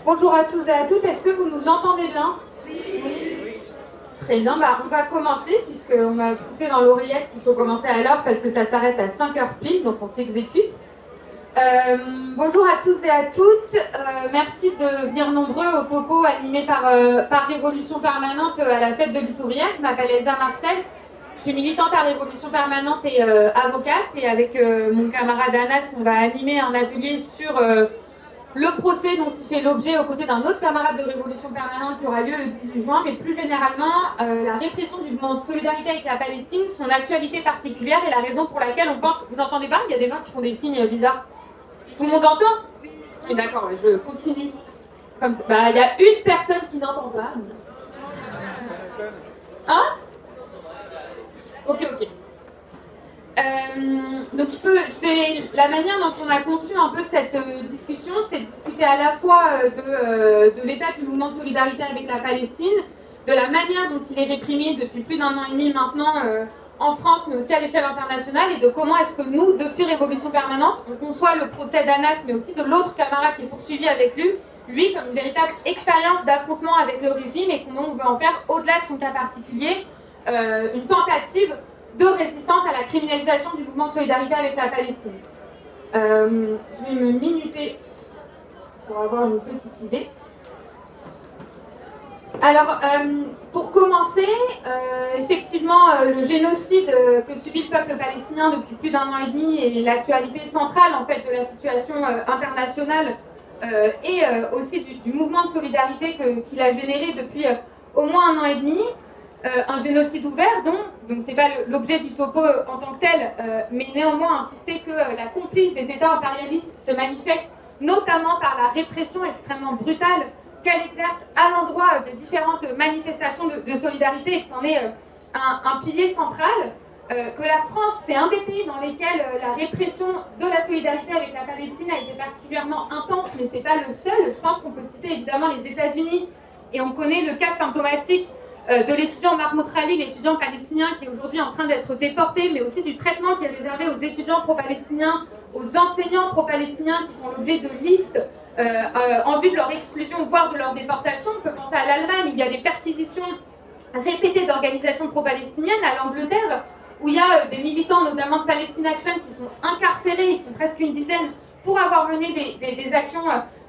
Bonjour à tous et à toutes, est-ce que vous nous entendez bien? Oui. Très bien, on va commencer puisqu'on m'a soufflé dans l'oreillette qu'il faut commencer à l'heure parce que ça s'arrête à 5 heures pile, donc on s'exécute. Bonjour à tous et à toutes, merci de venir nombreux au topo animé par Révolution Permanente à la fête de lutte ouvrière. Je m'appelle Elsa Marcel, je suis militante à Révolution Permanente et avocate, et avec mon camarade Anas, on va animer un atelier sur le procès dont il fait l'objet aux côtés d'un autre camarade de Révolution Permanente qui aura lieu le 18 juin, mais plus généralement la répression du mouvement de solidarité avec la Palestine, son actualité particulière et la raison pour laquelle on pense... Vous entendez pas? Il y a des gens qui font des signes bizarres. Tout le monde entend? Oui, d'accord, je continue. Il y a une personne qui n'entend pas. Hein? Ok. Donc la manière dont on a conçu un peu cette discussion, c'est de discuter à la fois de l'état du mouvement de solidarité avec la Palestine, de la manière dont il est réprimé depuis plus d'un an et demi maintenant en France, mais aussi à l'échelle internationale, et de comment est-ce que nous, depuis Révolution Permanente, on conçoit le procès d'Anas, mais aussi de l'autre camarade qui est poursuivi avec lui comme une véritable expérience d'affrontement avec le régime, et comment on veut en faire, au-delà de son cas particulier, une tentative de résistance à la criminalisation du mouvement de solidarité avec la Palestine. Je vais me minuter pour avoir une petite idée. Alors, pour commencer, effectivement, le génocide que subit le peuple palestinien depuis plus d'un an et demi est l'actualité centrale en fait de la situation internationale et aussi du mouvement de solidarité qu'il a généré depuis au moins un an et demi. Un génocide ouvert, donc c'est pas l'objet du topo en tant que tel, mais néanmoins insister que la complice des États impérialistes se manifeste notamment par la répression extrêmement brutale qu'elle exerce à l'endroit de différentes manifestations de solidarité, et que c'en est un pilier central, que la France, c'est un des pays dans lesquels la répression de la solidarité avec la Palestine a été particulièrement intense, mais c'est pas le seul. Je pense qu'on peut citer évidemment les États-Unis, et on connaît le cas symptomatique de l'étudiant Mahmoud Khalil, l'étudiant palestinien qui est aujourd'hui en train d'être déporté, mais aussi du traitement qui est réservé aux étudiants pro-palestiniens, aux enseignants pro-palestiniens qui font l'objet de listes en vue de leur exclusion, voire de leur déportation. On peut penser à l'Allemagne où il y a des perquisitions répétées d'organisations pro-palestiniennes, à l'Angleterre où il y a des militants, notamment de Palestine Action, qui sont incarcérés, ils sont presque une dizaine, pour avoir mené des actions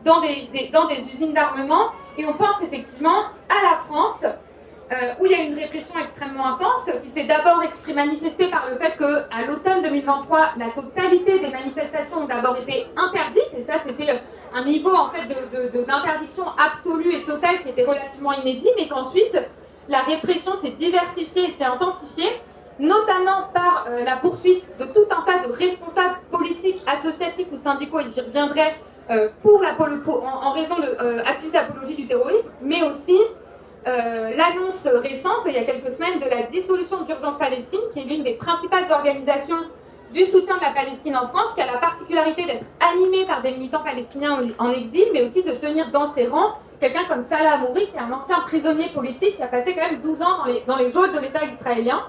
dans des usines d'armement. Et on pense effectivement à la France, où il y a une répression extrêmement intense, qui s'est d'abord manifestée par le fait qu'à l'automne 2023, la totalité des manifestations ont d'abord été interdites, et ça c'était un niveau en fait d'interdiction absolue et totale qui était relativement inédit, mais qu'ensuite la répression s'est diversifiée et s'est intensifiée, notamment par la poursuite de tout un tas de responsables politiques, associatifs ou syndicaux, et j'y reviendrai, en raison d'accusés d'apologie du terrorisme, mais aussi l'annonce récente, il y a quelques semaines, de la dissolution d'Urgence Palestine, qui est l'une des principales organisations du soutien de la Palestine en France, qui a la particularité d'être animée par des militants palestiniens en exil, mais aussi de tenir dans ses rangs quelqu'un comme Salah Hamouri, qui est un ancien prisonnier politique, qui a passé quand même 12 ans dans les geôles de l'État israélien.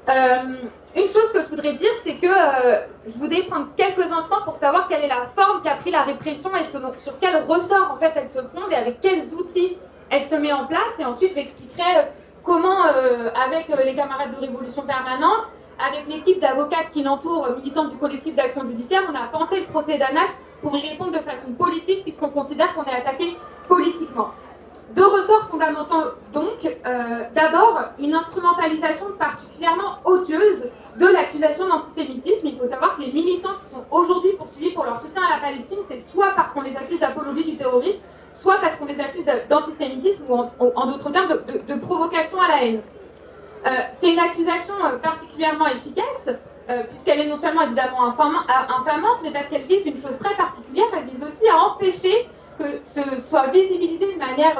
Une chose que je voudrais dire, c'est que je voudrais prendre quelques instants pour savoir quelle est la forme qu'a pris la répression et sur quel ressort en fait elle se fonde et avec quels outils elle se met en place, et ensuite j'expliquerai comment, avec les camarades de Révolution Permanente, avec l'équipe d'avocates qui l'entourent, militantes du collectif d'action judiciaire, on a pensé le procès d'Anas pour y répondre de façon politique, puisqu'on considère qu'on est attaqué politiquement. Deux ressorts fondamentaux donc. D'abord, une instrumentalisation particulièrement odieuse de l'accusation d'antisémitisme. Il faut savoir que les militants qui sont aujourd'hui poursuivis pour leur soutien à la Palestine, c'est soit parce qu'on les accuse d'apologie du terrorisme, soit parce qu'on les accuse d'antisémitisme ou en d'autres termes de provocation à la haine. C'est une accusation particulièrement efficace, puisqu'elle est non seulement évidemment infamante, mais parce qu'elle vise une chose très particulière, elle vise aussi à empêcher que ce soit visibilisé de manière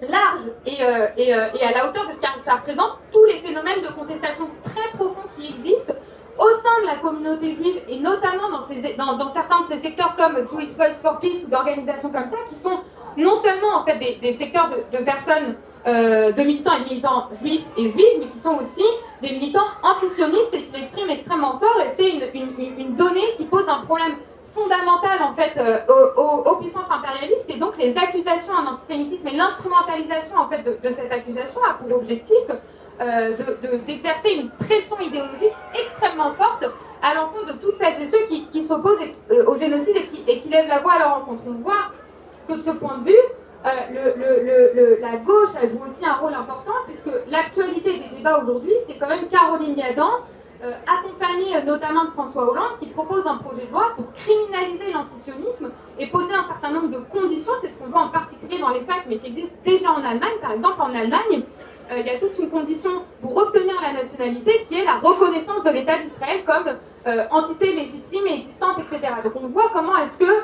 large et à la hauteur de ce que ça représente tous les phénomènes de contestation très profonds qui existent au sein de la communauté juive, et notamment dans certains de ces secteurs comme Jewish Voice for Peace ou d'organisations comme ça, qui sont non seulement en fait des secteurs de personnes, de militants et de militants juifs et juives, mais qui sont aussi des militants antisionistes et qui l'expriment extrêmement fort. Et c'est une donnée qui pose un problème fondamentale en fait aux puissances impérialistes, et donc les accusations en antisémitisme et l'instrumentalisation en fait de cette accusation a pour objectif d'exercer une pression idéologique extrêmement forte à l'encontre de toutes celles et ceux qui s'opposent au génocide et qui lèvent la voix à leur encontre. On voit que de ce point de vue, la gauche a joué aussi un rôle important, puisque l'actualité des débats aujourd'hui, c'est quand même Caroline Yadan, accompagnée notamment de François Hollande, qui propose un projet de loi pour criminaliser l'antisionisme et poser un certain nombre de conditions. C'est ce qu'on voit en particulier dans les facs, mais qui existe déjà en Allemagne. Par exemple, en Allemagne, il y a toute une condition pour obtenir la nationalité qui est la reconnaissance de l'État d'Israël comme entité légitime et existante, etc. Donc on voit comment est-ce que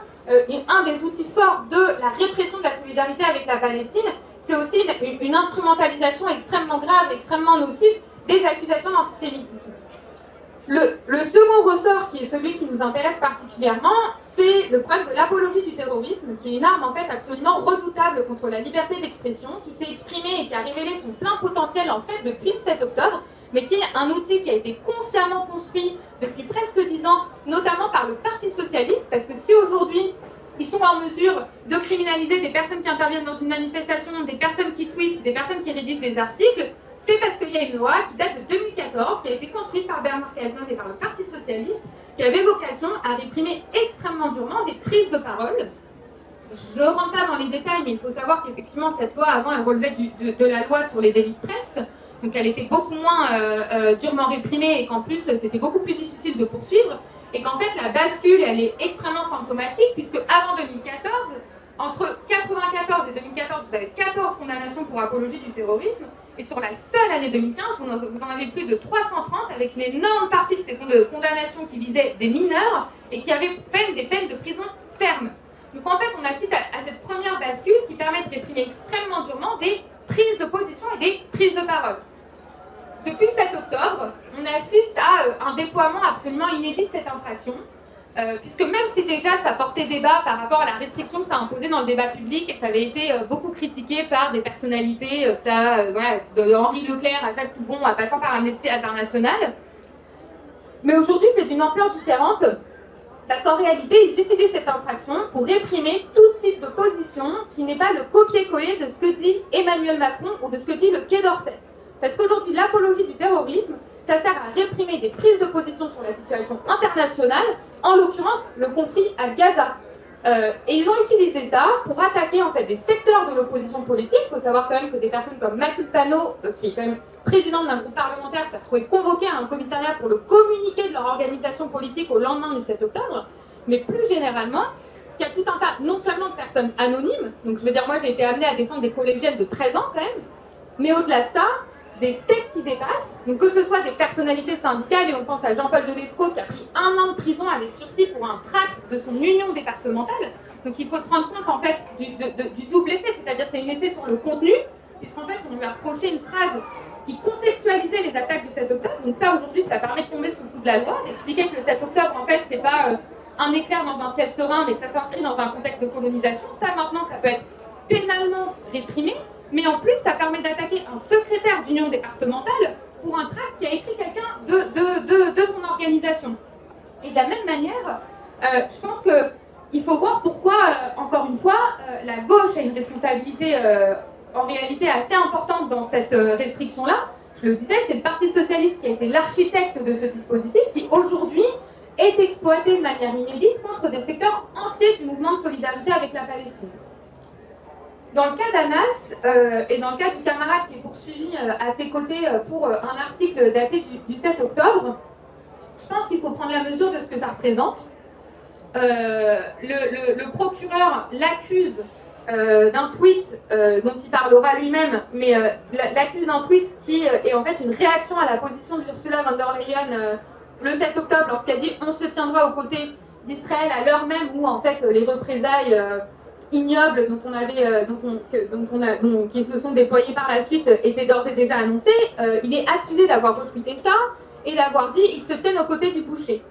un des outils forts de la répression de la solidarité avec la Palestine, c'est aussi une instrumentalisation extrêmement grave, extrêmement nocive des accusations d'antisémitisme. Le second ressort, qui est celui qui nous intéresse particulièrement, c'est le problème de l'apologie du terrorisme, qui est une arme en fait absolument redoutable contre la liberté d'expression, qui s'est exprimée et qui a révélé son plein potentiel en fait depuis le 7 octobre, mais qui est un outil qui a été consciemment construit depuis presque 10 ans, notamment par le Parti socialiste, parce que si aujourd'hui ils sont en mesure de criminaliser des personnes qui interviennent dans une manifestation, des personnes qui tweetent, des personnes qui rédigent des articles, c'est parce qu'il y a une loi qui date de 2014, qui a été construite par Bernard Cazeneuve et par le Parti socialiste, qui avait vocation à réprimer extrêmement durement des prises de parole. Je ne rentre pas dans les détails, mais il faut savoir qu'effectivement, cette loi, avant, elle relevait de la loi sur les délits de presse, donc elle était beaucoup moins durement réprimée, et qu'en plus, c'était beaucoup plus difficile de poursuivre, et qu'en fait, la bascule, elle est extrêmement symptomatique, puisque avant 2014, entre 1994 et 2014, vous avez 14 condamnations pour apologie du terrorisme, et sur la seule année 2015, vous en avez plus de 330, avec une énorme partie de ces condamnations qui visaient des mineurs et qui avaient des peines de prison fermes. Donc en fait, on assiste à cette première bascule qui permet de réprimer extrêmement durement des prises de position et des prises de parole. Depuis le 7 octobre, on assiste à un déploiement absolument inédit de cette infraction, puisque même si déjà ça portait débat par rapport à la restriction que ça imposait dans le débat public et que ça avait été beaucoup critiqué par des personnalités, voilà, de Henri Leclerc à Jacques Toubon, en passant par Amnesty International, mais aujourd'hui c'est d'une ampleur différente, parce qu'en réalité ils utilisent cette infraction pour réprimer tout type de position qui n'est pas le copier-coller de ce que dit Emmanuel Macron ou de ce que dit le Quai d'Orsay. Parce qu'aujourd'hui l'apologie du terrorisme, ça sert à réprimer des prises de position sur la situation internationale, en l'occurrence le conflit à Gaza. Et ils ont utilisé ça pour attaquer en fait des secteurs de l'opposition politique. Il faut savoir quand même que des personnes comme Mathilde Panot, qui est quand même présidente d'un groupe parlementaire, s'est retrouvée convoquée à un commissariat pour le communiqué de leur organisation politique au lendemain du 7 octobre. Mais plus généralement, il y a tout un tas, non seulement de personnes anonymes, donc je veux dire, moi j'ai été amenée à défendre des collégiennes de 13 ans quand même, mais au-delà de ça, des têtes qui dépassent, donc que ce soit des personnalités syndicales, et on pense à Jean-Paul Delescaux qui a pris 1 an de prison avec sursis pour un tract de son union départementale. Donc il faut se rendre compte en fait du double effet, c'est-à-dire c'est un effet sur le contenu, puisqu'en fait on lui a reproché une phrase qui contextualisait les attaques du 7 octobre, donc ça aujourd'hui ça permet de tomber sous le coup de la loi, d'expliquer que le 7 octobre en fait c'est pas un éclair dans un ciel serein, mais que ça s'inscrit dans un contexte de colonisation. Ça maintenant ça peut être pénalement réprimé, mais en plus ça permet d'attaquer un secrétaire d'union départementale pour un tract qui a écrit quelqu'un de son organisation. Et de la même manière, je pense qu'il faut voir pourquoi, encore une fois, la gauche a une responsabilité en réalité assez importante dans cette restriction-là. Je le disais, c'est le Parti socialiste qui a été l'architecte de ce dispositif qui aujourd'hui est exploité de manière inédite contre des secteurs entiers du mouvement de solidarité avec la Palestine. Dans le cas d'Anas et dans le cas du camarade qui est poursuivi à ses côtés pour un article daté du 7 octobre, je pense qu'il faut prendre la mesure de ce que ça représente. Le procureur l'accuse d'un tweet dont il parlera lui-même, mais l'accuse d'un tweet qui est en fait une réaction à la position d'Ursula von der Leyen le 7 octobre lorsqu'elle dit « on se tiendra aux côtés d'Israël à l'heure même où en fait les représailles ignobles qui se sont déployées par la suite étaient d'ores et déjà annoncées ». Il est accusé d'avoir retweeté ça et d'avoir dit « ils se tiennent aux côtés du boucher ».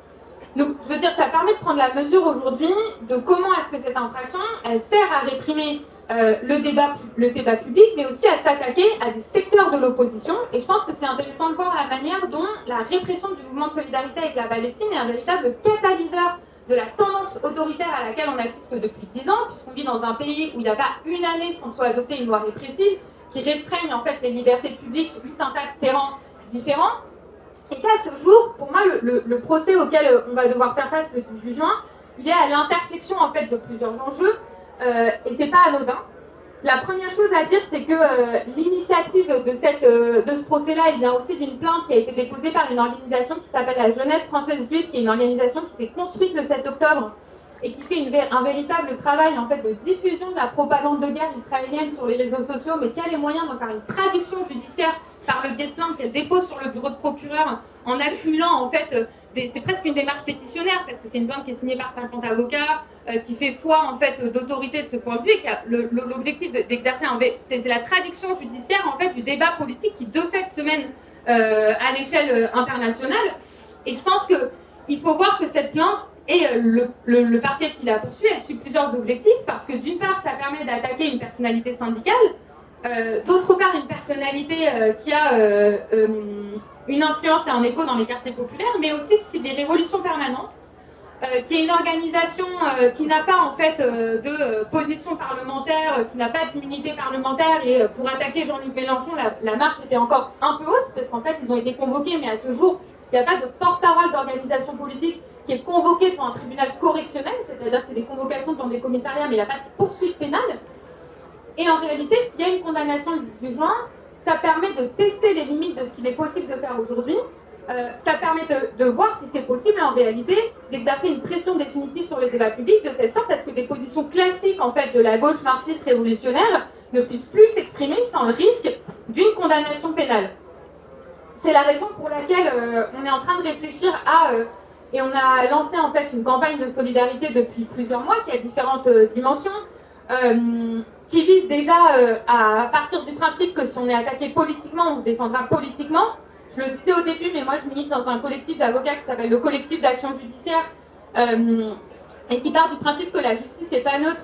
Donc, je veux dire, ça permet de prendre la mesure aujourd'hui de comment est-ce que cette infraction, elle sert à réprimer le débat public, mais aussi à s'attaquer à des secteurs de l'opposition. Et je pense que c'est intéressant de voir la manière dont la répression du mouvement de solidarité avec la Palestine est un véritable catalyseur de la tendance autoritaire à laquelle on assiste depuis 10 ans, puisqu'on vit dans un pays où il n'y a pas une année sans soit adopter une loi répressive qui restreigne en fait les libertés publiques sur tout un tas de terrains différents. Et qu'à ce jour, pour moi, le procès auquel on va devoir faire face le 18 juin, il est à l'intersection en fait de plusieurs enjeux, et c'est pas anodin. La première chose à dire, c'est que l'initiative de ce procès-là, il vient aussi d'une plainte qui a été déposée par une organisation qui s'appelle la Jeunesse française juive, qui est une organisation qui s'est construite le 7 octobre et qui fait un véritable travail en fait de diffusion de la propagande de guerre israélienne sur les réseaux sociaux, mais qui a les moyens de faire une traduction judiciaire par le biais de plaintes qu'elle dépose sur le bureau de procureur en accumulant en fait c'est presque une démarche pétitionnaire parce que c'est une plainte qui est signée par 50 avocats, qui fait foi en fait d'autorité de ce point de vue et qui a l'objectif d'exercer c'est la traduction judiciaire en fait du débat politique qui de fait se mène à l'échelle internationale. Et je pense qu'il faut voir que cette plainte et le parquet qui l'a poursuit, elle suit plusieurs objectifs parce que d'une part ça permet d'attaquer une personnalité syndicale, d'autre part une personnalité qui a une influence et un écho dans les quartiers populaires, mais aussi de cibler Révolution Permanente, qui est une organisation qui n'a pas en fait de position parlementaire, qui n'a pas d'immunité parlementaire, et pour attaquer Jean-Luc Mélenchon, la marche était encore un peu haute, parce qu'en fait ils ont été convoqués, mais à ce jour, il n'y a pas de porte-parole d'organisation politique qui est convoqué devant un tribunal correctionnel, c'est-à-dire que c'est des convocations devant des commissariats, mais il n'y a pas de poursuite pénale. Et en réalité, s'il y a une condamnation le 18 juin, ça permet de tester les limites de ce qu'il est possible de faire aujourd'hui. Ça permet de voir si c'est possible en réalité d'exercer une pression définitive sur le débat public de telle sorte à ce que des positions classiques en fait de la gauche marxiste révolutionnaire ne puissent plus s'exprimer sans le risque d'une condamnation pénale. C'est la raison pour laquelle on est en train de réfléchir et on a lancé en fait une campagne de solidarité depuis plusieurs mois qui a différentes dimensions. Qui vise déjà à partir du principe que si on est attaqué politiquement, on se défendra politiquement. Je le disais au début, mais moi je milite dans un collectif d'avocats qui s'appelle le collectif d'action judiciaire et qui part du principe que la justice n'est pas neutre,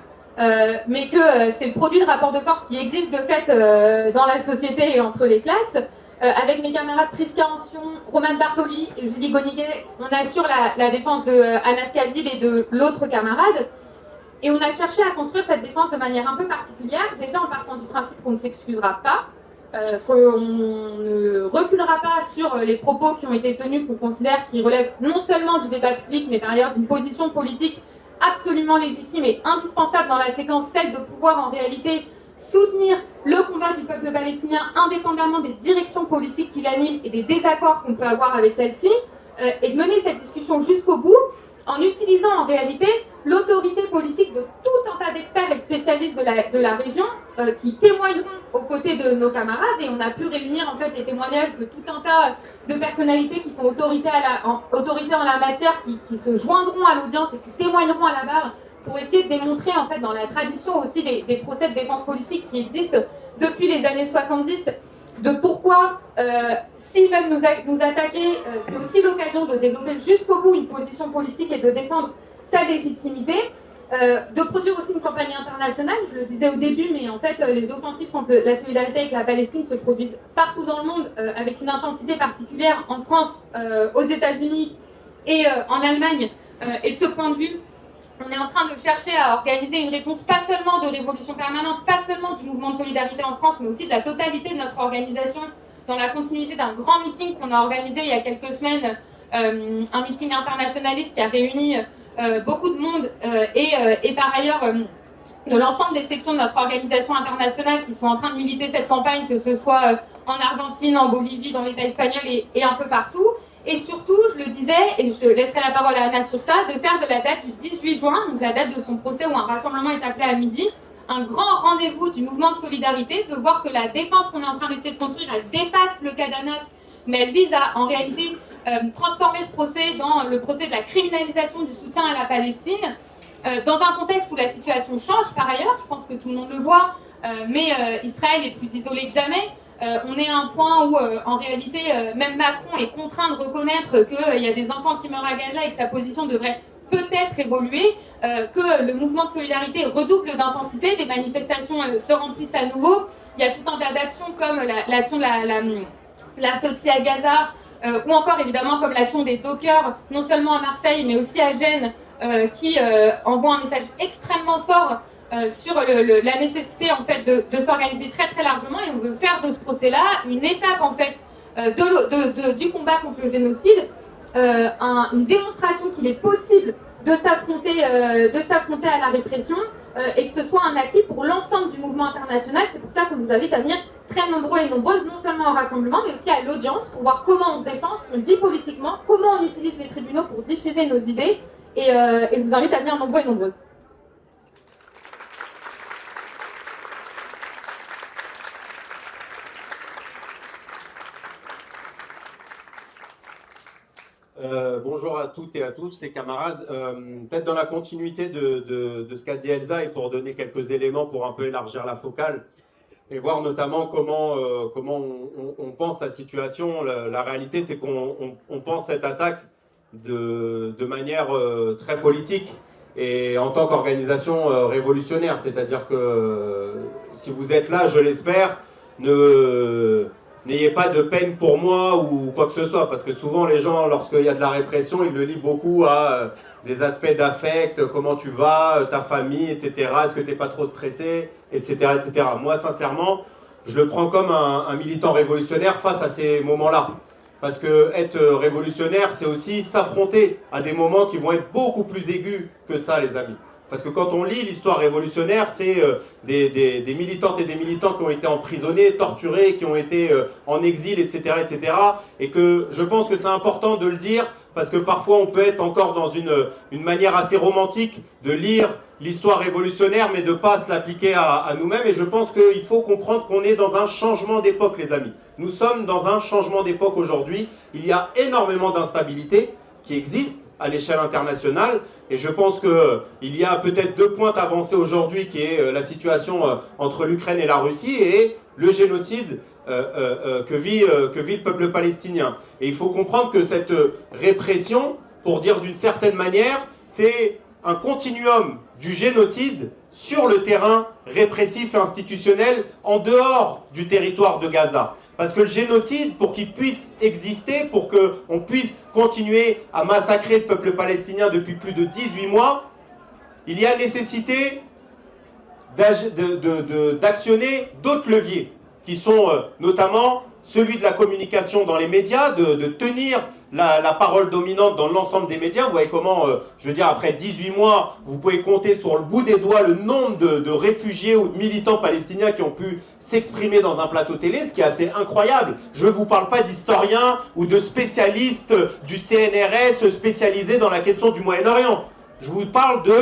mais que c'est le produit de rapports de force qui existent de fait dans la société et entre les classes. Avec mes camarades Prisca Ancion, Romane Bartoli et Julie Goniguet, on assure la défense de Anas Kazib et de l'autre camarade. Et on a cherché à construire cette défense de manière un peu particulière, déjà en partant du principe qu'on ne s'excusera pas, qu'on ne reculera pas sur les propos qui ont été tenus, qu'on considère qui relèvent non seulement du débat public, mais par ailleurs d'une position politique absolument légitime et indispensable dans la séquence, celle de pouvoir en réalité soutenir le combat du peuple palestinien indépendamment des directions politiques qui l'animent et des désaccords qu'on peut avoir avec celle-ci, et de mener cette discussion jusqu'au bout, en utilisant en réalité l'autorité politique de tout un tas d'experts et de spécialistes de la région qui témoigneront aux côtés de nos camarades, et on a pu réunir en fait les témoignages de tout un tas de personnalités qui font autorité en la matière, qui se joindront à l'audience et qui témoigneront à la barre pour essayer de démontrer en fait dans la tradition aussi des procès de défense politique qui existent depuis les années 70 de pourquoi s'ils veulent nous attaquer, c'est aussi l'occasion de développer jusqu'au bout une position politique et de défendre sa légitimité, de produire aussi une campagne internationale. Je le disais au début, mais en fait les offensives contre la solidarité avec la Palestine se produisent partout dans le monde avec une intensité particulière en France, aux États-Unis et en Allemagne. Et de ce point de vue, on est en train de chercher à organiser une réponse pas seulement de Révolution Permanente, pas seulement du mouvement de solidarité en France, mais aussi de la totalité de notre organisation, dans la continuité d'un grand meeting qu'on a organisé il y a quelques semaines, un meeting internationaliste qui a réuni beaucoup de monde et par ailleurs de l'ensemble des sections de notre organisation internationale qui sont en train de militer cette campagne, que ce soit en Argentine, en Bolivie, dans l'État espagnol et un peu partout. Et surtout, je le disais, et je laisserai la parole à Anna sur ça, de faire de la date du 18 juin, donc la date de son procès où un rassemblement est appelé à midi, un grand rendez-vous du mouvement de solidarité, de voir que la défense qu'on est en train d'essayer de construire, elle dépasse le cas d'Anas, mais elle vise à, en réalité, transformer ce procès dans le procès de la criminalisation du soutien à la Palestine, dans un contexte où la situation change par ailleurs, je pense que tout le monde le voit, mais Israël est plus isolé que jamais. On est à un point où, en réalité, même Macron est contraint de reconnaître qu'il y a des enfants qui meurent à Gaza et que sa position devrait peut-être évoluer, que le mouvement de solidarité redouble d'intensité, les manifestations se remplissent à nouveau. Il y a tout un tas d'actions comme l'action de la flottille à Gaza, ou encore évidemment comme l'action des dockers, non seulement à Marseille mais aussi à Gênes, qui envoie un message extrêmement fort sur la nécessité en fait de s'organiser très très largement, et on veut faire de ce procès-là une étape en fait du combat contre le génocide, une démonstration qu'il est possible de s'affronter à la répression, et que ce soit un acquis pour l'ensemble du mouvement international. C'est pour ça qu'on vous invite à venir très nombreux et nombreuses, non seulement au rassemblement, mais aussi à l'audience, pour voir comment on se défend, ce qu'on dit politiquement, comment on utilise les tribunaux pour diffuser nos idées, et vous invite à venir nombreux et nombreuses. Bonjour à toutes et à tous les camarades. Peut-être dans la continuité de ce qu'a dit Elsa, et pour donner quelques éléments pour un peu élargir la focale et voir notamment comment on pense la situation. La réalité, c'est qu'on pense cette attaque de manière très politique et en tant qu'organisation révolutionnaire. C'est-à-dire que si vous êtes là, je l'espère, n'ayez pas de peine pour moi ou quoi que ce soit, parce que souvent les gens, lorsqu'il y a de la répression, ils le lient beaucoup à des aspects d'affect, comment tu vas, ta famille, etc. Est-ce que tu n'es pas trop stressé, etc., etc. Moi, sincèrement, je le prends comme un militant révolutionnaire face à ces moments-là. Parce que être révolutionnaire, c'est aussi s'affronter à des moments qui vont être beaucoup plus aigus que ça, les amis. Parce que quand on lit l'histoire révolutionnaire, c'est des militantes et des militants qui ont été emprisonnés, torturés, qui ont été en exil, etc., etc. Et que je pense que c'est important de le dire, parce que parfois on peut être encore dans une manière assez romantique de lire l'histoire révolutionnaire, mais de ne pas se l'appliquer à nous-mêmes. Et je pense qu'il faut comprendre qu'on est dans un changement d'époque, les amis. Nous sommes dans un changement d'époque aujourd'hui. Il y a énormément d'instabilité qui existent à l'échelle internationale. Et je pense qu'il y a peut-être deux points avancés aujourd'hui, qui est la situation entre l'Ukraine et la Russie et le génocide que vit le peuple palestinien. Et il faut comprendre que cette répression, pour dire d'une certaine manière, c'est un continuum du génocide sur le terrain répressif et institutionnel en dehors du territoire de Gaza. Parce que le génocide, pour qu'il puisse exister, pour qu'on puisse continuer à massacrer le peuple palestinien depuis plus de 18 mois, il y a nécessité d'actionner d'autres leviers, qui sont notamment celui de la communication dans les médias, de tenir la parole dominante dans l'ensemble des médias. Vous voyez comment, je veux dire, après 18 mois, vous pouvez compter sur le bout des doigts le nombre de réfugiés ou de militants palestiniens qui ont pu s'exprimer dans un plateau télé, ce qui est assez incroyable. Je ne vous parle pas d'historiens ou de spécialistes du CNRS spécialisés dans la question du Moyen-Orient. Je vous parle de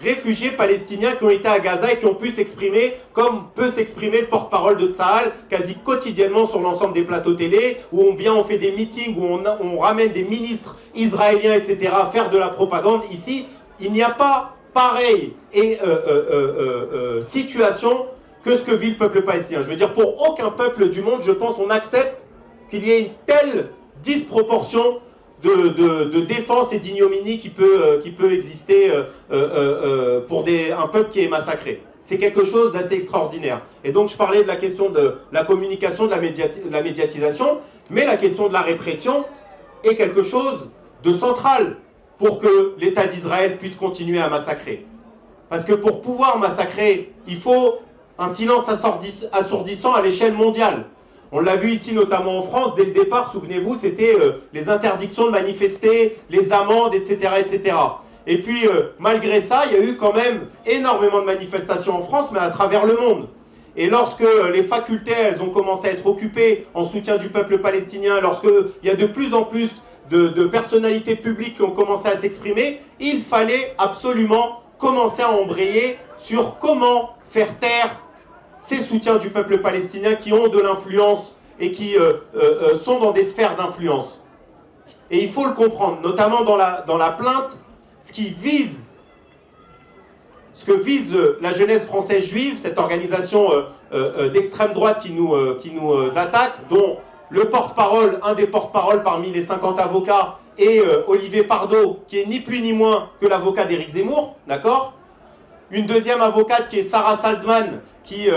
réfugiés palestiniens qui ont été à Gaza et qui ont pu s'exprimer comme peut s'exprimer le porte-parole de Tsahal quasi quotidiennement sur l'ensemble des plateaux télé, où on fait des meetings, où on ramène des ministres israéliens, etc., à faire de la propagande. Ici, il n'y a pas pareille situation que ce que vit le peuple palestinien. Je veux dire, pour aucun peuple du monde, je pense, on accepte qu'il y ait une telle disproportion de défense et d'ignominie qui peut exister pour un peuple qui est massacré. C'est quelque chose d'assez extraordinaire. Et donc je parlais de la question de la communication, de la médiatisation, mais la question de la répression est quelque chose de central pour que l'État d'Israël puisse continuer à massacrer. Parce que pour pouvoir massacrer, il faut un silence assourdissant à l'échelle mondiale. On l'a vu ici notamment en France, dès le départ, souvenez-vous, c'était les interdictions de manifester, les amendes, etc. etc. Et puis, malgré ça, il y a eu quand même énormément de manifestations en France, mais à travers le monde. Et lorsque les facultés, elles ont commencé à être occupées en soutien du peuple palestinien, lorsqu'il y a de plus en plus de personnalités publiques qui ont commencé à s'exprimer, il fallait absolument commencer à embrayer sur comment faire taire ces soutiens du peuple palestinien qui ont de l'influence et qui sont dans des sphères d'influence. Et il faut le comprendre, notamment dans la plainte, ce que vise la jeunesse française juive, cette organisation d'extrême droite qui nous attaque, dont le porte-parole, un des porte-paroles parmi les 50 avocats, est Olivier Pardo, qui est ni plus ni moins que l'avocat d'Éric Zemmour, d'accord ? Une deuxième avocate qui est Sarah Saldman, qui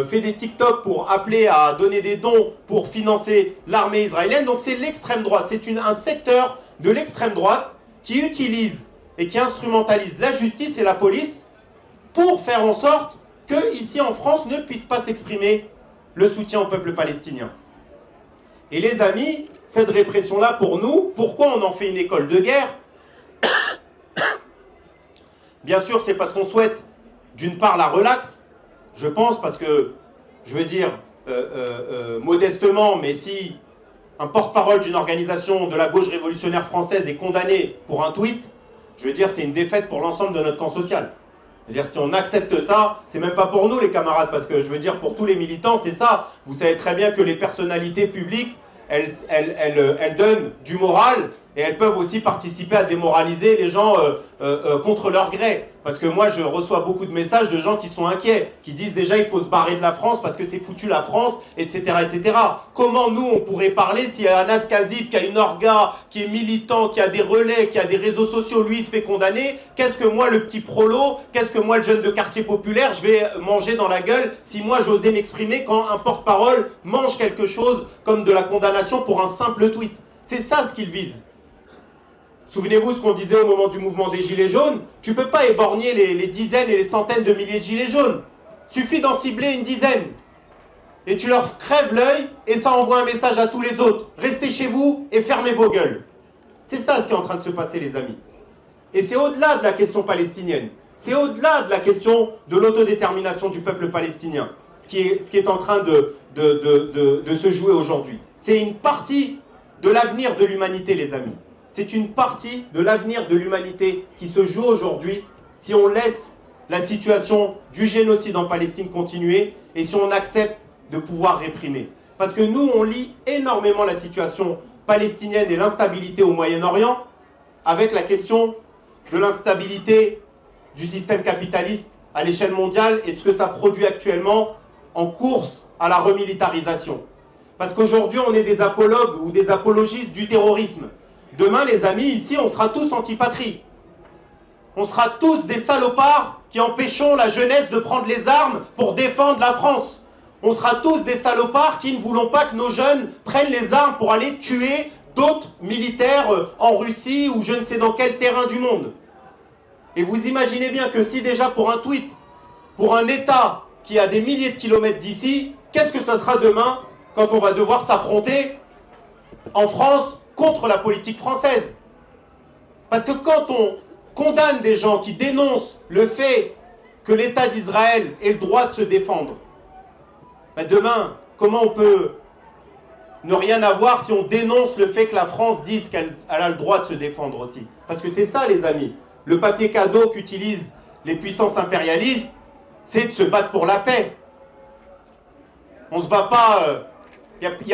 fait des TikTok pour appeler à donner des dons pour financer l'armée israélienne. Donc c'est l'extrême droite, c'est un secteur de l'extrême droite qui utilise et qui instrumentalise la justice et la police pour faire en sorte que, ici en France, ne puisse pas s'exprimer le soutien au peuple palestinien. Et les amis, cette répression-là, pour nous, pourquoi on en fait une école de guerre? Bien sûr, c'est parce qu'on souhaite, d'une part, la relaxe, je pense, parce que, je veux dire, modestement, mais si un porte-parole d'une organisation de la gauche révolutionnaire française est condamné pour un tweet, je veux dire, c'est une défaite pour l'ensemble de notre camp social. C'est-à-dire, si on accepte ça, c'est même pas pour nous, les camarades, parce que, je veux dire, pour tous les militants, c'est ça. Vous savez très bien que les personnalités publiques, elles donnent du moral, et elles peuvent aussi participer à démoraliser les gens contre leur gré. Parce que moi, je reçois beaucoup de messages de gens qui sont inquiets, qui disent déjà il faut se barrer de la France parce que c'est foutu la France, etc., etc. Comment nous, on pourrait parler s'il y a un Askazib qui a une orga, qui est militant, qui a des relais, qui a des réseaux sociaux, lui, il se fait condamner? Qu'est-ce que moi, le petit prolo, qu'est-ce que moi, le jeune de quartier populaire, je vais manger dans la gueule si moi, j'osais m'exprimer quand un porte-parole mange quelque chose comme de la condamnation pour un simple tweet? C'est ça ce qu'il vise. Souvenez-vous ce qu'on disait au moment du mouvement des Gilets jaunes. Tu ne peux pas éborgner les dizaines et les centaines de milliers de Gilets jaunes. Suffit d'en cibler une dizaine. Et tu leur crèves l'œil et ça envoie un message à tous les autres. Restez chez vous et fermez vos gueules. C'est ça ce qui est en train de se passer, les amis. Et c'est au-delà de la question palestinienne. C'est au-delà de la question de l'autodétermination du peuple palestinien. Ce qui est en train de se jouer aujourd'hui. C'est une partie de l'avenir de l'humanité, les amis. C'est une partie de l'avenir de l'humanité qui se joue aujourd'hui si on laisse la situation du génocide en Palestine continuer et si on accepte de pouvoir réprimer. Parce que nous, on lie énormément la situation palestinienne et l'instabilité au Moyen-Orient avec la question de l'instabilité du système capitaliste à l'échelle mondiale et de ce que ça produit actuellement en course à la remilitarisation. Parce qu'aujourd'hui, on est des apologues ou des apologistes du terrorisme. Demain, les amis, ici, on sera tous anti-patrie. On sera tous des salopards qui empêchons la jeunesse de prendre les armes pour défendre la France. On sera tous des salopards qui ne voulons pas que nos jeunes prennent les armes pour aller tuer d'autres militaires en Russie ou je ne sais dans quel terrain du monde. Et vous imaginez bien que si déjà pour un tweet, pour un État qui a des milliers de kilomètres d'ici, qu'est-ce que ça sera demain quand on va devoir s'affronter en France contre la politique française? Parce que quand on condamne des gens qui dénoncent le fait que l'État d'Israël ait le droit de se défendre, ben demain, comment on peut ne rien avoir si on dénonce le fait que la France dise qu'elle a le droit de se défendre aussi? Parce que c'est ça, les amis. Le papier cadeau qu'utilisent les puissances impérialistes, c'est de se battre pour la paix. On ne se bat pas... Il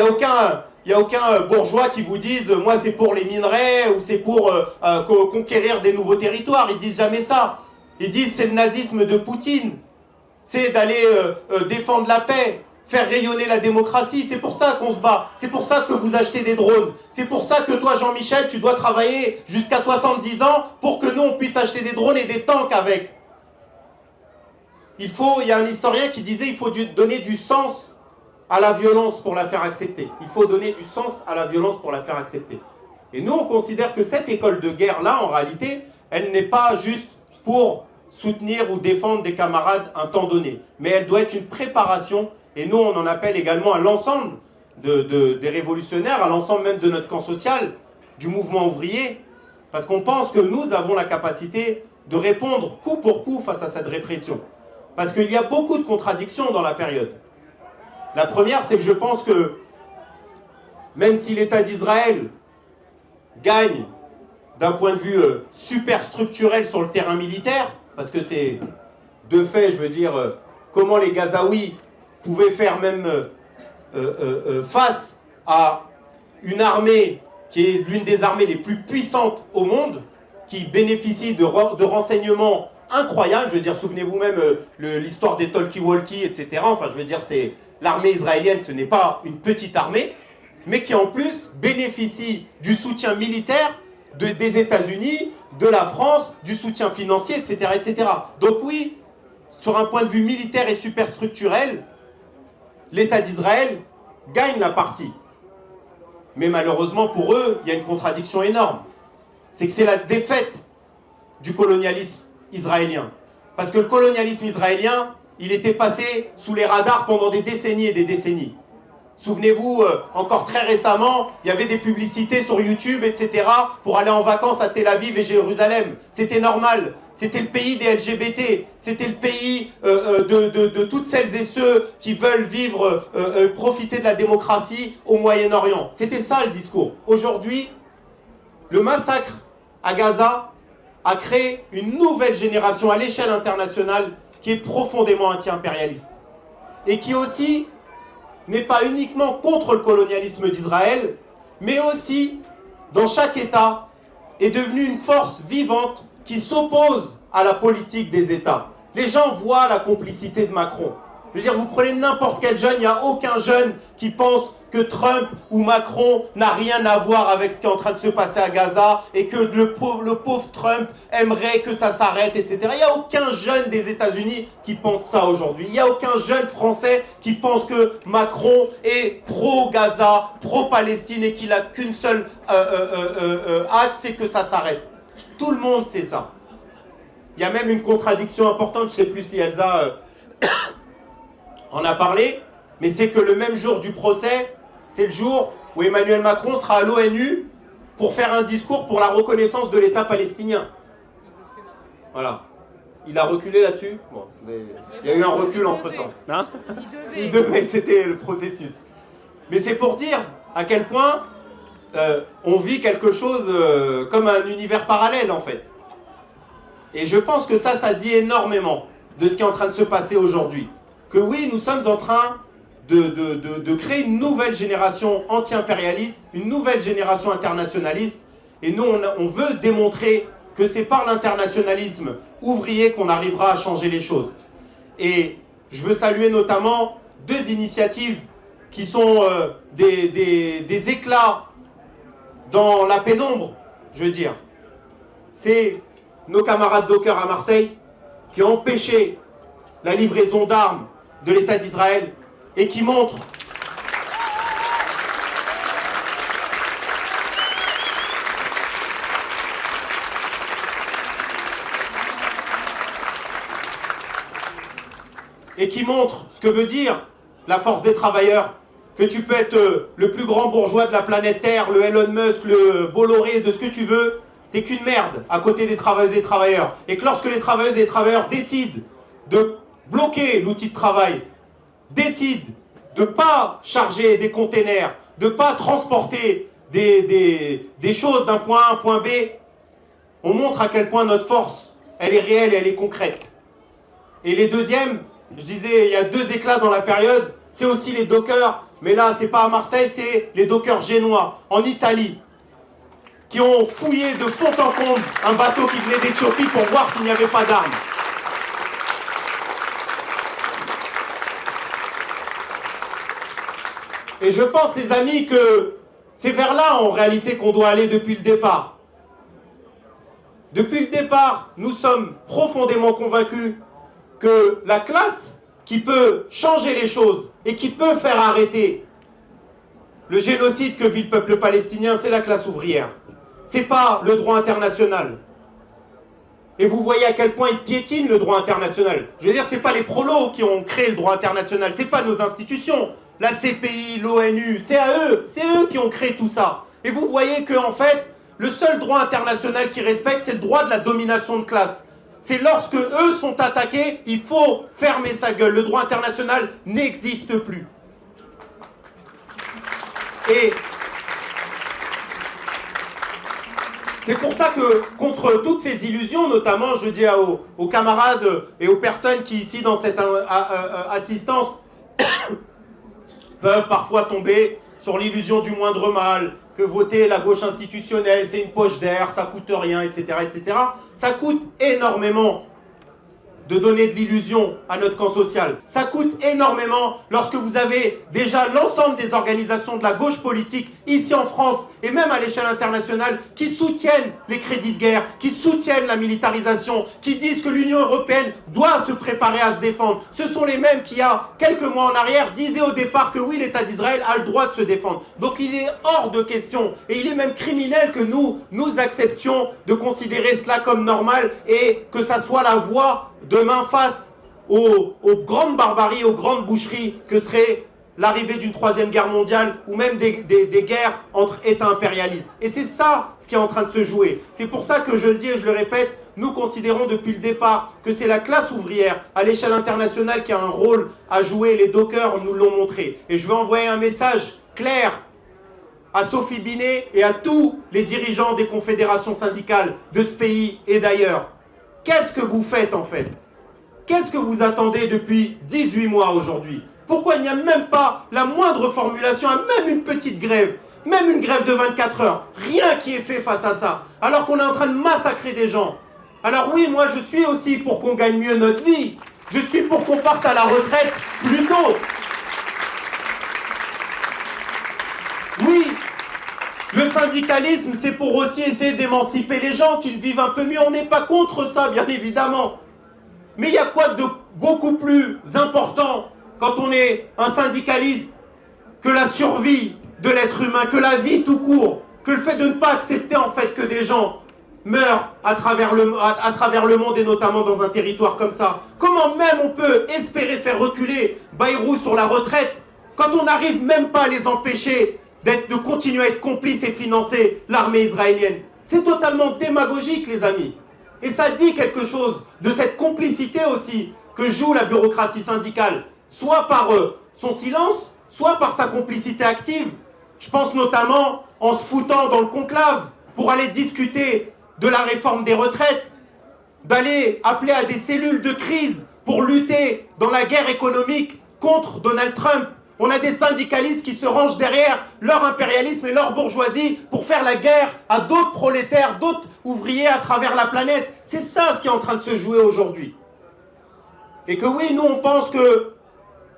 n'y a aucun bourgeois qui vous dise « moi c'est pour les minerais » ou « c'est pour conquérir des nouveaux territoires ». Ils disent jamais ça. Ils disent « c'est le nazisme de Poutine ». C'est d'aller défendre la paix, faire rayonner la démocratie. C'est pour ça qu'on se bat. C'est pour ça que vous achetez des drones. C'est pour ça que toi, Jean-Michel, tu dois travailler jusqu'à 70 ans pour que nous, on puisse acheter des drones et des tanks avec. Il y a un historien qui disait il faut donner du sens à la violence pour la faire accepter. Il faut donner du sens à la violence pour la faire accepter. Et nous, on considère que cette école de guerre-là, en réalité, elle n'est pas juste pour soutenir ou défendre des camarades un temps donné. Mais elle doit être une préparation, et nous, on en appelle également à l'ensemble des révolutionnaires, à l'ensemble même de notre camp social, du mouvement ouvrier, parce qu'on pense que nous avons la capacité de répondre coup pour coup face à cette répression. Parce qu'il y a beaucoup de contradictions dans la période. La première, c'est que je pense que même si l'État d'Israël gagne d'un point de vue superstructurel sur le terrain militaire, parce que c'est de fait, je veux dire, comment les Gazaouis pouvaient faire même face à une armée qui est l'une des armées les plus puissantes au monde, qui bénéficie de renseignements incroyables. Je veux dire, souvenez-vous même l'histoire des talkie-walkie, etc. Enfin, je veux dire, c'est... L'armée israélienne, ce n'est pas une petite armée, mais qui en plus bénéficie du soutien militaire des États-Unis, de la France, du soutien financier, etc., etc. Donc oui, sur un point de vue militaire et superstructurel, l'État d'Israël gagne la partie. Mais malheureusement pour eux, il y a une contradiction énorme. C'est que c'est la défaite du colonialisme israélien. Parce que le colonialisme israélien, il était passé sous les radars pendant des décennies et des décennies. Souvenez-vous, encore très récemment, il y avait des publicités sur YouTube, etc., pour aller en vacances à Tel Aviv et Jérusalem. C'était normal. C'était le pays des LGBT. C'était le pays de toutes celles et ceux qui veulent vivre, profiter de la démocratie au Moyen-Orient. C'était ça le discours. Aujourd'hui, le massacre à Gaza a créé une nouvelle génération à l'échelle internationale qui est profondément anti-impérialiste. Et qui aussi n'est pas uniquement contre le colonialisme d'Israël, mais aussi, dans chaque État, est devenue une force vivante qui s'oppose à la politique des États. Les gens voient la complicité de Macron. Je veux dire, vous prenez n'importe quel jeune, il n'y a aucun jeune qui pense que Trump ou Macron n'a rien à voir avec ce qui est en train de se passer à Gaza et que le pauvre Trump aimerait que ça s'arrête, etc. Il n'y a aucun jeune des États-Unis qui pense ça aujourd'hui. Il n'y a aucun jeune français qui pense que Macron est pro-Gaza, pro-Palestine et qu'il n'a qu'une seule hâte, c'est que ça s'arrête. Tout le monde sait ça. Il y a même une contradiction importante, je ne sais plus si Elsa en a parlé, mais c'est que le même jour du procès, c'est le jour où Emmanuel Macron sera à l'ONU pour faire un discours pour la reconnaissance de l'État palestinien. Voilà. Il a reculé là-dessus. Bon, il y a eu un recul entre-temps. Hein? Il devait, c'était le processus. Mais c'est pour dire à quel point on vit quelque chose comme un univers parallèle, en fait. Et je pense que ça dit énormément de ce qui est en train de se passer aujourd'hui. Que oui, nous sommes en train de créer une nouvelle génération anti-impérialiste, une nouvelle génération internationaliste. Et nous, on veut démontrer que c'est par l'internationalisme ouvrier qu'on arrivera à changer les choses. Et je veux saluer notamment deux initiatives qui sont des éclats dans la pénombre, je veux dire. C'est nos camarades dockers à Marseille qui ont empêché la livraison d'armes de l'État d'Israël et qui montrent ce que veut dire la force des travailleurs, que tu peux être le plus grand bourgeois de la planète Terre, le Elon Musk, le Bolloré, de ce que tu veux, t'es qu'une merde à côté des travailleuses et des travailleurs. Et que lorsque les travailleuses et les travailleurs décident de bloquer l'outil de travail, décident de ne pas charger des containers, de ne pas transporter des choses d'un point A à un point B, on montre à quel point notre force, elle est réelle et elle est concrète. Et les deuxièmes, je disais, il y a deux éclats dans la période, c'est aussi les dockers, mais là, c'est pas à Marseille, c'est les dockers génois, en Italie, qui ont fouillé de fond en comble un bateau qui venait d'Éthiopie pour voir s'il n'y avait pas d'armes. Et je pense, les amis, que c'est vers là, en réalité, qu'on doit aller depuis le départ. Depuis le départ, nous sommes profondément convaincus que la classe qui peut changer les choses et qui peut faire arrêter le génocide que vit le peuple palestinien, c'est la classe ouvrière. C'est pas le droit international. Et vous voyez à quel point il piétine le droit international. Je veux dire, c'est pas les prolos qui ont créé le droit international, c'est pas nos institutions. La CPI, l'ONU, c'est eux qui ont créé tout ça. Et vous voyez qu'en fait, le seul droit international qu'ils respectent, c'est le droit de la domination de classe. C'est lorsque eux sont attaqués, il faut fermer sa gueule. Le droit international n'existe plus. Et c'est pour ça que, contre toutes ces illusions, notamment, je dis aux camarades et aux personnes qui, ici, dans cette assistance, peuvent parfois tomber sur l'illusion du moindre mal, que voter la gauche institutionnelle, c'est une poche d'air, ça coûte rien, etc., etc. Ça coûte énormément. de donner de l'illusion à notre camp social. Ça coûte énormément lorsque vous avez déjà l'ensemble des organisations de la gauche politique ici en France et même à l'échelle internationale qui soutiennent les crédits de guerre, qui soutiennent la militarisation, qui disent que l'Union européenne doit se préparer à se défendre. Ce sont les mêmes qui, il y a quelques mois en arrière, disaient au départ que oui, l'État d'Israël a le droit de se défendre. Donc il est hors de question et il est même criminel que nous acceptions de considérer cela comme normal et que ça soit la voie demain face aux grandes barbaries, aux grandes boucheries que serait l'arrivée d'une troisième guerre mondiale ou même des guerres entre États impérialistes. Et c'est ça ce qui est en train de se jouer. C'est pour ça que je le dis et je le répète, nous considérons depuis le départ que c'est la classe ouvrière à l'échelle internationale qui a un rôle à jouer. Les dockers nous l'ont montré. Et je veux envoyer un message clair à Sophie Binet et à tous les dirigeants des confédérations syndicales de ce pays et d'ailleurs. Qu'est-ce que vous faites en fait? Qu'est-ce que vous attendez depuis 18 mois aujourd'hui? Pourquoi il n'y a même pas la moindre formulation, même une petite grève, même une grève de 24 heures? Rien qui est fait face à ça, alors qu'on est en train de massacrer des gens. Alors oui, moi je suis aussi pour qu'on gagne mieux notre vie. Je suis pour qu'on parte à la retraite plus tôt. Oui, le syndicalisme, c'est pour aussi essayer d'émanciper les gens, qu'ils vivent un peu mieux. On n'est pas contre ça, bien évidemment. Mais il y a quoi de beaucoup plus important quand on est un syndicaliste que la survie de l'être humain, que la vie tout court, que le fait de ne pas accepter en fait que des gens meurent à travers le monde et notamment dans un territoire comme ça. Comment même on peut espérer faire reculer Bayrou sur la retraite quand on n'arrive même pas à les empêcher de continuer à être complices et financer l'armée israélienne? C'est totalement démagogique, les amis. Et ça dit quelque chose de cette complicité aussi que joue la bureaucratie syndicale, soit par son silence, soit par sa complicité active. Je pense notamment en se foutant dans le conclave pour aller discuter de la réforme des retraites, d'aller appeler à des cellules de crise pour lutter dans la guerre économique contre Donald Trump. On a des syndicalistes qui se rangent derrière leur impérialisme et leur bourgeoisie pour faire la guerre à d'autres prolétaires, d'autres ouvriers à travers la planète. C'est ça ce qui est en train de se jouer aujourd'hui. Et que oui, nous on pense que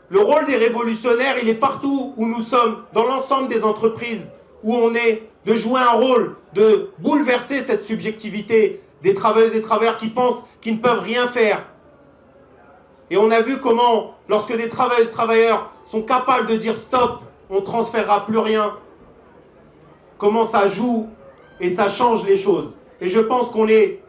le rôle des révolutionnaires, il est partout où nous sommes, dans l'ensemble des entreprises où on est, de jouer un rôle, de bouleverser cette subjectivité des travailleuses et travailleurs qui pensent qu'ils ne peuvent rien faire. Et on a vu comment, lorsque des travailleuses et travailleurs sont capables de dire stop, on ne transférera plus rien, comment ça joue et ça change les choses. Et je pense qu'on est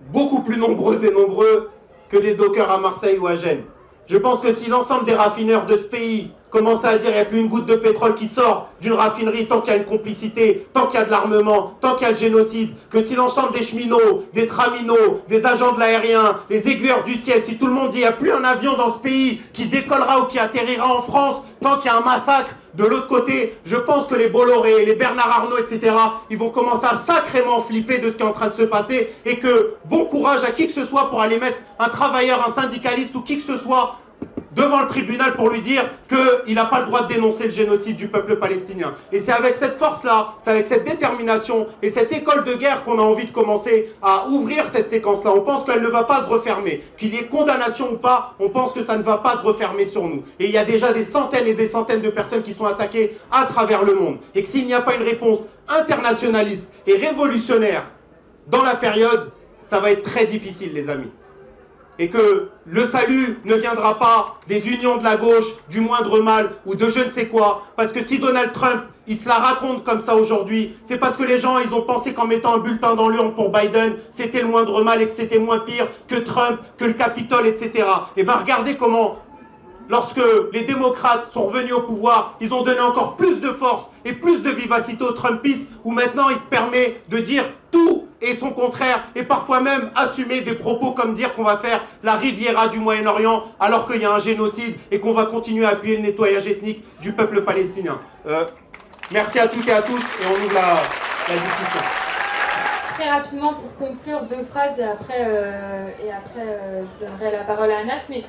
beaucoup plus nombreux et nombreux que des dockers à Marseille ou à Gênes. Je pense que si l'ensemble des raffineurs de ce pays commencent à dire qu'il n'y a plus une goutte de pétrole qui sort d'une raffinerie tant qu'il y a une complicité, tant qu'il y a de l'armement, tant qu'il y a le génocide, que si l'ensemble des cheminots, des traminots, des agents de l'aérien, les aiguilleurs du ciel, si tout le monde dit qu'il n'y a plus un avion dans ce pays qui décollera ou qui atterrira en France, tant qu'il y a un massacre, de l'autre côté, je pense que les Bolloré, les Bernard Arnault, etc., ils vont commencer à sacrément flipper de ce qui est en train de se passer et que bon courage à qui que ce soit pour aller mettre un travailleur, un syndicaliste ou qui que ce soit devant le tribunal pour lui dire qu'il n'a pas le droit de dénoncer le génocide du peuple palestinien. Et c'est avec cette force-là, c'est avec cette détermination et cette école de guerre qu'on a envie de commencer à ouvrir cette séquence-là. On pense qu'elle ne va pas se refermer. Qu'il y ait condamnation ou pas, on pense que ça ne va pas se refermer sur nous. Et il y a déjà des centaines et des centaines de personnes qui sont attaquées à travers le monde. Et que s'il n'y a pas une réponse internationaliste et révolutionnaire dans la période, ça va être très difficile, les amis. Et que le salut ne viendra pas des unions de la gauche, du moindre mal ou de je ne sais quoi. Parce que si Donald Trump, il se la raconte comme ça aujourd'hui, c'est parce que les gens, ils ont pensé qu'en mettant un bulletin dans l'urne pour Biden, c'était le moindre mal et que c'était moins pire que Trump, que le Capitole, etc. Et bien regardez comment, lorsque les démocrates sont revenus au pouvoir, ils ont donné encore plus de force et plus de vivacité aux Trumpistes, où maintenant il se permet de dire tout et son contraire, et parfois même assumer des propos comme dire qu'on va faire la Riviera du Moyen-Orient alors qu'il y a un génocide et qu'on va continuer à appuyer le nettoyage ethnique du peuple palestinien. Merci à toutes et à tous et on ouvre la discussion. Très rapidement pour conclure deux phrases et après je donnerai la parole à Anas. Mais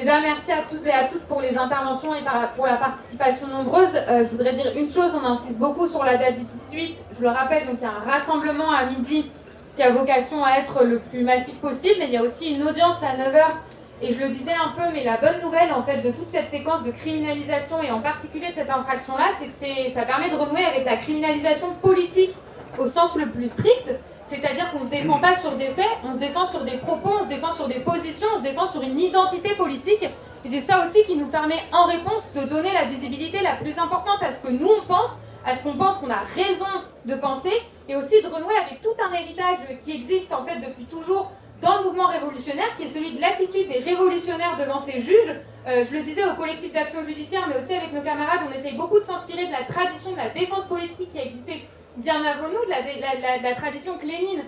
déjà, merci à tous et à toutes pour les interventions et pour la participation nombreuse. Je voudrais dire une chose, on insiste beaucoup sur la date du 18. Je le rappelle, donc il y a un rassemblement à midi qui a vocation à être le plus massif possible, mais il y a aussi une audience à 9 heures. Et je le disais un peu, mais la bonne nouvelle en fait de toute cette séquence de criminalisation et en particulier de cette infraction-là, c'est que ça permet de renouer avec la criminalisation politique au sens le plus strict, c'est-à-dire qu'on ne se défend pas sur des faits, on se défend sur des propos, on se défend sur des positions, on se défend sur une identité politique. Et c'est ça aussi qui nous permet en réponse de donner la visibilité la plus importante à ce que nous on pense, à ce qu'on pense qu'on a raison de penser, et aussi de renouer avec tout un héritage qui existe en fait depuis toujours dans le mouvement révolutionnaire, qui est celui de l'attitude des révolutionnaires devant ces juges. Je le disais au collectif d'action judiciaire, mais aussi avec nos camarades, on essaye beaucoup de s'inspirer de la tradition de la défense politique qui a existé bien avant nous, de la tradition que Lénine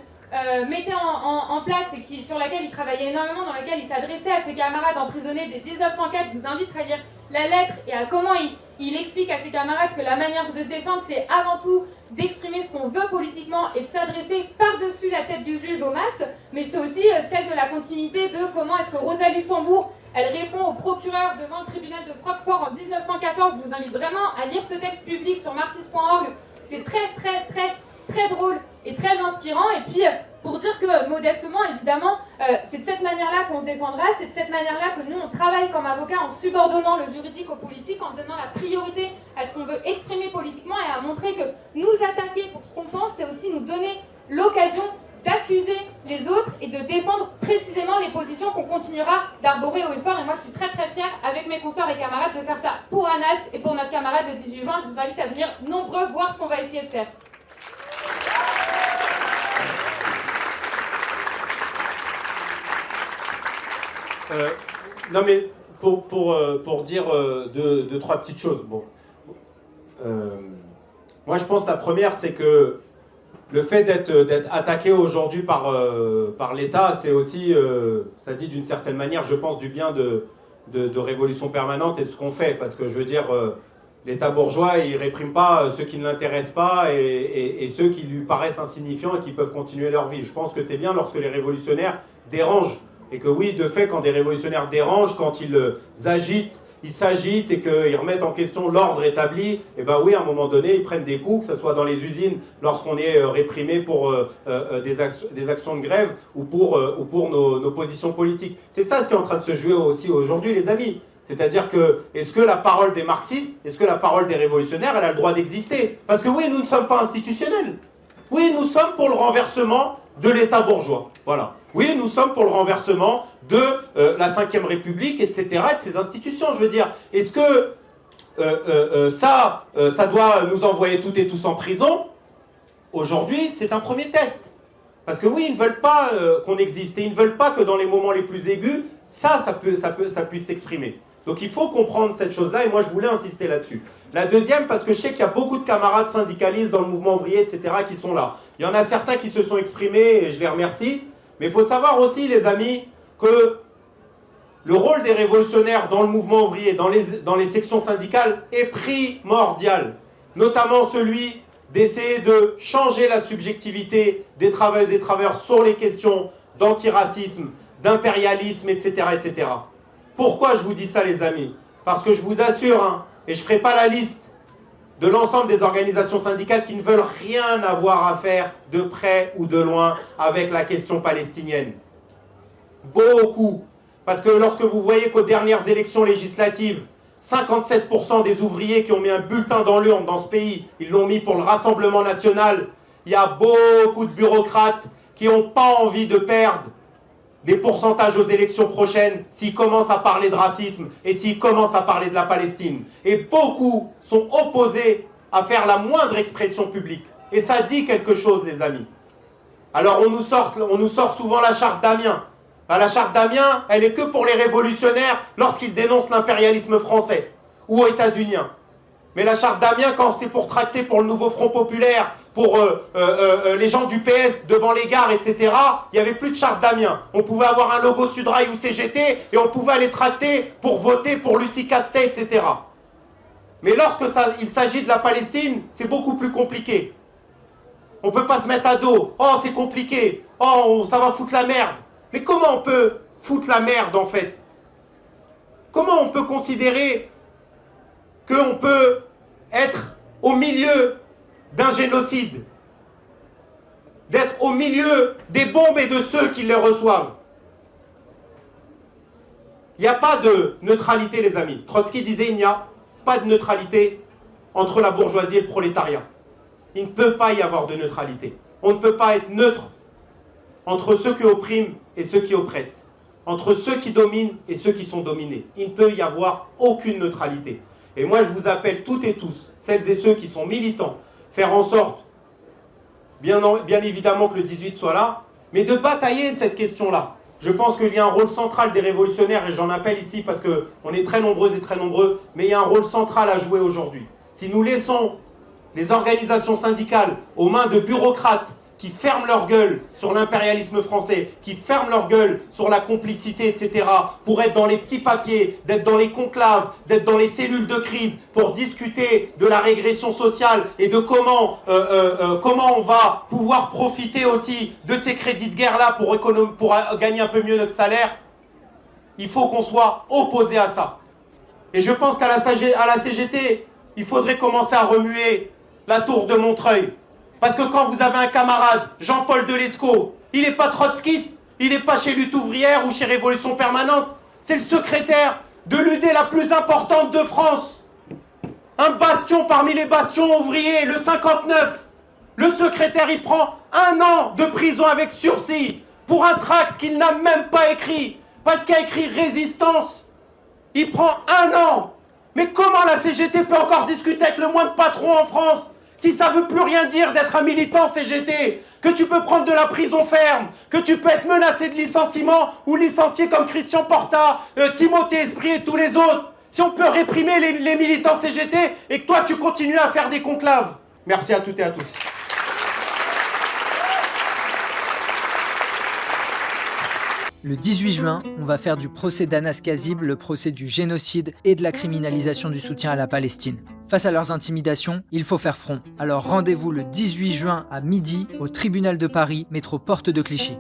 mettait en place et sur laquelle il travaillait énormément, dans laquelle il s'adressait à ses camarades emprisonnés dès 1904. Je vous invite à lire la lettre et à comment il explique à ses camarades que la manière de se défendre, c'est avant tout d'exprimer ce qu'on veut politiquement et de s'adresser par-dessus la tête du juge aux masses, mais c'est aussi celle de la continuité de comment est-ce que Rosa Luxembourg, elle répond au procureur devant le tribunal de Francfort en 1914. Je vous invite vraiment à lire ce texte public sur marxisme.org. C'est très drôle et très inspirant. Et puis, pour dire que, modestement, évidemment, c'est de cette manière-là qu'on se défendra, c'est de cette manière-là que nous, on travaille comme avocats en subordonnant le juridique au politique, en donnant la priorité à ce qu'on veut exprimer politiquement et à montrer que nous attaquer pour ce qu'on pense, c'est aussi nous donner l'occasion d'accuser les autres et de défendre précisément les positions qu'on continuera d'arborer haut et fort. Et moi, je suis très fière, avec mes consoeurs et camarades, de faire ça pour Anas et pour notre camarade le 18 juin. Je vous invite à venir nombreux voir ce qu'on va essayer de faire. Non mais pour dire deux, trois petites choses. Bon, moi je pense la première, c'est que le fait d'être attaqué aujourd'hui par l'État, c'est aussi, ça dit d'une certaine manière, je pense, du bien de Révolution Permanente et de ce qu'on fait. Parce que je veux dire, l'État bourgeois, il ne réprime pas ceux qui ne l'intéressent pas et ceux qui lui paraissent insignifiants et qui peuvent continuer leur vie. Je pense que c'est bien lorsque les révolutionnaires dérangent. Et que oui, de fait, quand des révolutionnaires dérangent, quand ils s'agitent et qu'ils remettent en question l'ordre établi, et ben oui, à un moment donné, ils prennent des coups, que ce soit dans les usines, lorsqu'on est réprimé pour des actions de grève ou pour nos positions politiques. C'est ça ce qui est en train de se jouer aussi aujourd'hui, les amis. C'est-à-dire que, est-ce que la parole des marxistes, est-ce que la parole des révolutionnaires, elle a le droit d'exister? Parce que oui, nous ne sommes pas institutionnels. Oui, nous sommes pour le renversement de l'État bourgeois. Voilà. Oui, nous sommes pour le renversement de la Ve République, etc., et de ces institutions, je veux dire. Est-ce que ça doit nous envoyer toutes et tous en prison? Aujourd'hui, c'est un premier test. Parce que oui, ils ne veulent pas qu'on existe, et ils ne veulent pas que dans les moments les plus aigus, ça puisse s'exprimer. Donc il faut comprendre cette chose-là, et moi je voulais insister là-dessus. La deuxième, parce que je sais qu'il y a beaucoup de camarades syndicalistes dans le mouvement ouvrier, etc., qui sont là. Il y en a certains qui se sont exprimés, et je les remercie. Mais il faut savoir aussi, les amis, que le rôle des révolutionnaires dans le mouvement ouvrier, dans les sections syndicales, est primordial. Notamment celui d'essayer de changer la subjectivité des travailleuses et travailleurs sur les questions d'antiracisme, d'impérialisme, etc., etc. Pourquoi je vous dis ça, les amis? Parce que je vous assure, hein, et je ne ferai pas la liste de l'ensemble des organisations syndicales qui ne veulent rien avoir à faire de près ou de loin avec la question palestinienne. Beaucoup. Parce que lorsque vous voyez qu'aux dernières élections législatives, 57% des ouvriers qui ont mis un bulletin dans l'urne dans ce pays, ils l'ont mis pour le Rassemblement national. Il y a beaucoup de bureaucrates qui n'ont pas envie de perdre des pourcentages aux élections prochaines s'ils commencent à parler de racisme et s'ils commencent à parler de la Palestine. Et beaucoup sont opposés à faire la moindre expression publique. Et ça dit quelque chose, les amis. Alors on nous sort souvent la charte d'Amiens. La charte d'Amiens, elle est que pour les révolutionnaires lorsqu'ils dénoncent l'impérialisme français ou états-unien. Mais la charte d'Amiens, quand c'est pour tracter pour le nouveau Front populaire, pour les gens du PS devant les gares, etc., il n'y avait plus de charte d'Amiens. On pouvait avoir un logo Sudrail ou CGT et on pouvait aller tracter pour voter pour Lucie Castet, etc. Mais lorsque il s'agit de la Palestine, c'est beaucoup plus compliqué. On ne peut pas se mettre à dos. Oh, c'est compliqué. Oh, ça va foutre la merde. Mais comment on peut foutre la merde, en fait? Comment on peut considérer qu'on peut être au milieu d'un génocide? d'être au milieu des bombes et de ceux qui les reçoivent. Il n'y a pas de neutralité, les amis. Trotsky disait il n'y a pas de neutralité entre la bourgeoisie et le prolétariat. Il ne peut pas y avoir de neutralité. On ne peut pas être neutre entre ceux qui oppriment et ceux qui oppressent, entre ceux qui dominent et ceux qui sont dominés. Il ne peut y avoir aucune neutralité. Et moi, je vous appelle toutes et tous, celles et ceux qui sont militants, faire en sorte, bien évidemment que le 18 soit là, mais de batailler cette question-là. Je pense qu'il y a un rôle central des révolutionnaires, et j'en appelle ici parce qu'on est très nombreuses et très nombreux, mais il y a un rôle central à jouer aujourd'hui. Si nous laissons les organisations syndicales aux mains de bureaucrates qui ferment leur gueule sur l'impérialisme français, qui ferment leur gueule sur la complicité, etc., pour être dans les petits papiers, d'être dans les conclaves, d'être dans les cellules de crise, pour discuter de la régression sociale et de comment on va pouvoir profiter aussi de ces crédits de guerre-là pour gagner un peu mieux notre salaire, il faut qu'on soit opposé à ça. Et je pense qu'à la CGT, il faudrait commencer à remuer la tour de Montreuil. Parce que quand vous avez un camarade, Jean-Paul Delescaux, il n'est pas trotskiste, il n'est pas chez Lutte ouvrière ou chez Révolution permanente, c'est le secrétaire de l'UD la plus importante de France. Un bastion parmi les bastions ouvriers, le 59. Le secrétaire, il prend 1 an de prison avec sursis pour un tract qu'il n'a même pas écrit, parce qu'il a écrit résistance. Il prend 1 an. Mais comment la CGT peut encore discuter avec le moindre patron en France si ça ne veut plus rien dire d'être un militant CGT, que tu peux prendre de la prison ferme, que tu peux être menacé de licenciement ou licencié comme Christian Porta, Timothée Esprit et tous les autres, si on peut réprimer les militants CGT et que toi tu continues à faire des conclaves. Merci à toutes et à tous. Le 18 juin, on va faire du procès d'Anas Kazib le procès du génocide et de la criminalisation du soutien à la Palestine. Face à leurs intimidations, il faut faire front. Alors rendez-vous le 18 juin à midi au tribunal de Paris, métro Porte de Clichy.